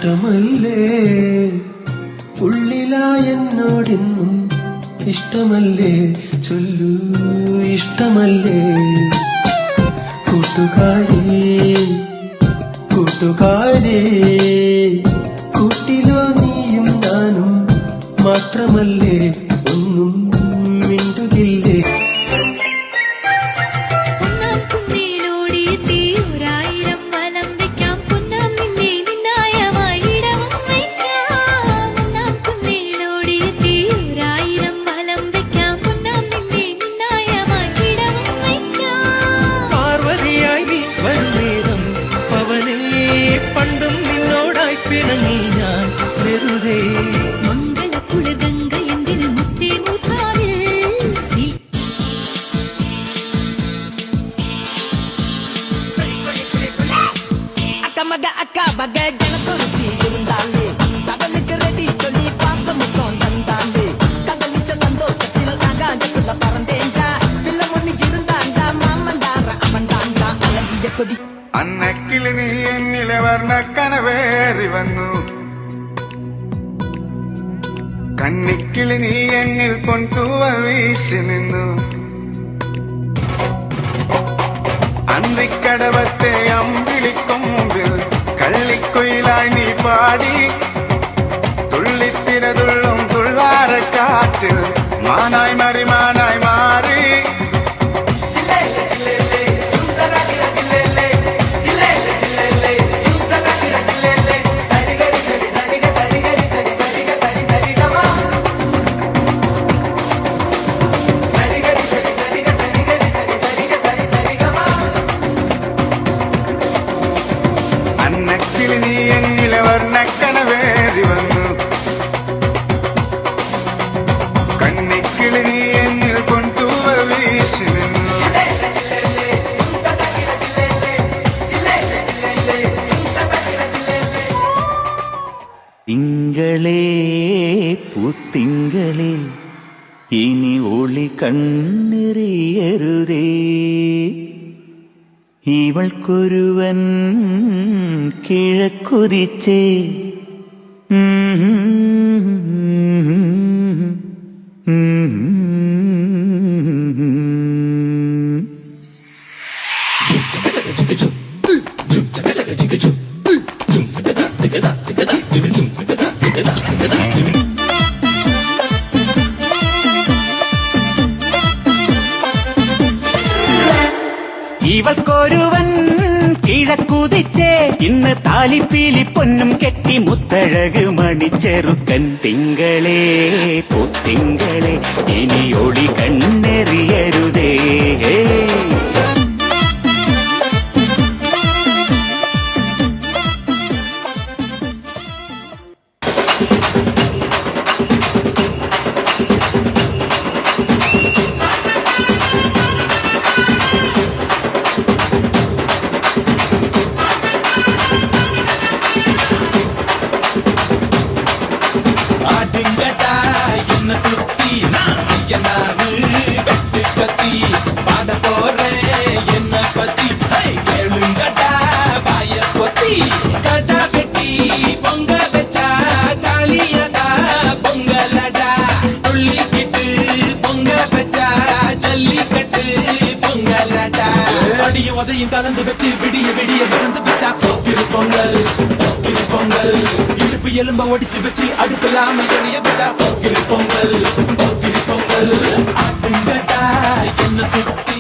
ഇഷ്ടമല്ലേ ഉള്ളിലാ എന്നോടെന്നും ഇഷ്ടമല്ലേ ചൊല്ലൂ ഇഷ്ടമല്ലേ കൂട്ടുകാരി കൂട്ടുകാരി കൂട്ടിലോ നീയും ഞാനും മാത്രമല്ലേ ഒന്നും മിണ്ടുകില്ലേ പണ്ടും നിന്നോടായി പിണങ്ങി ഞാൻ വെറുതെ അന്നക്കിളി നീ എന്നിലെ വർണ്ണക്കനവേറി വന്നു കന്നിക്കിളി നീ എന്നിൽ പൊൻതൂവൽ വീശി നിന്നു അന്തിക്കടവത്തെ അമ്പിളിക്കൊമ്പിൽ കള്ളിക്കുയിലായി നീ പാടി തുള്ളിത്തിരതുള്ളും തുള്ളാരക്കാറ്റിൽ മാനായി മറിമാനായി മാറി അന്നക്കിളി നീ എന്നിലെ വർണ്ണക്കനവേറി വന്നു കന്നിക്കിളി നീ എന്നിൽ പൊൻതൂവൽ വീശി നിന്നു തിങ്കളേ പൂത്തിങ്കളേ ഇനി ഒളി കണ്ണെറിയരുതേ ഇവൾക്കൊരുവൻ കിഴക്കുതിച്ചേ ഇവൾക്കൊരുവൻ കിഴക്കുതിച്ചേ ഇന്ന് താലിപ്പീലി പൊന്നും കെട്ടി മുത്തഴക് മണിച്ചെറുക്കൻ തിങ്കളേ പൂത്തിങ്കളേ ഇനി ഒളി കണ്ണെറിയരുതേ அதையும் கலந்து வச்சு விடிய விடிய விழுந்து வச்சா போக்கிரு பொங்கல் இடுப்பு எலும்ப ஒடிச்சு வச்சு அடுப்பில்லாம எரிய வச்சா போக்கிரு பொங்கல் ஆட்டுங்கட்டா என்ன சுத்தி